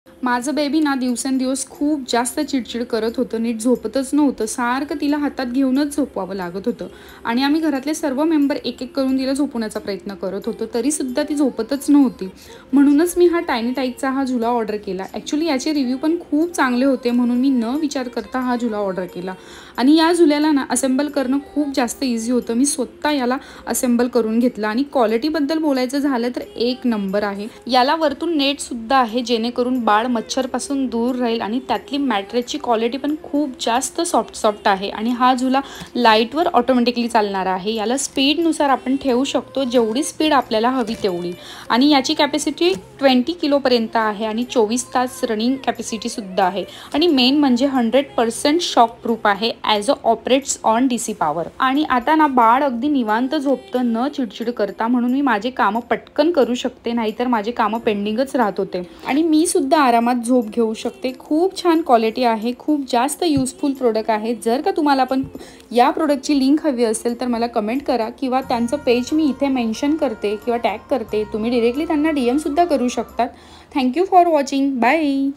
माझं बेबी ना दिवसेंदिवस खूप जास्त चिडचिड करत होतं, नीट झोपतच नव्हतं. सारखं तिला हातात घेऊनच झोपवावं लागत होतं आणि आम्ही घरातले सर्व मेंबर एक-एक करून तिला झोपवण्याचा प्रयत्न करत होतो, तरीसुद्धा ती झोपतच नव्हती. म्हणूनच मी हा टायनी टाईकचा हा झुला ऑर्डर केला. ॲक्च्युली याचे रिव्ह्यू पण खूप चांगले होते, म्हणून मी न विचार करता हा झुला ऑर्डर केला आणि या झुल्याला ना असेंबल करणं खूप जास्त इझी होतं. मी स्वतः याला असेंबल करून घेतलं आणि क्वालिटीबद्दल बोलायचं झालं तर एक नंबर आहे. याला वरतून नेटसुद्धा आहे, जेणेकरून बाळ मच्छरपासून दूर राहील आणि त्यातली मॅट्रेसची क्वालिटी पण खूप जास्त सॉफ्ट आहे आणि हा झुला लाईटवर ऑटोमॅटिकली चालणारा आहे. याला स्पीडनुसार आपण ठेवू शकतो, जेवढी स्पीड आपल्याला हवी तेवढी, आणि याची कॅपॅसिटी 20 किलोपर्यंत आहे आणि 24 तास रनिंग कॅपॅसिटीसुद्धा आहे आणि मेन म्हणजे 100% शॉक प्रूफ आहे as a operates on DC power. आणि आता ना बाळ अगदी निवांत झोपतं न चिडचिड करता, म्हणून मी माझे कामं पटकन करू शकते, नाहीतर माझे कामं पेंडिंगच राहत होते आणि मी सुद्धा आरामात झोप घेऊ शकते. खूप छान क्वालिटी आहे, खूप जास्त युजफुल प्रोडक्ट आहे. जर का तुम्हाला पण या प्रोडक्टची लिंक हवी असेल तर मला कमेंट करा किंवा त्यांचं पेज मी इथे मेन्शन करते किंवा टॅग करते. तुम्ही डिरेक्टली त्यांना DM सुद्धा करू शकतात. Thank you for watching. बाय.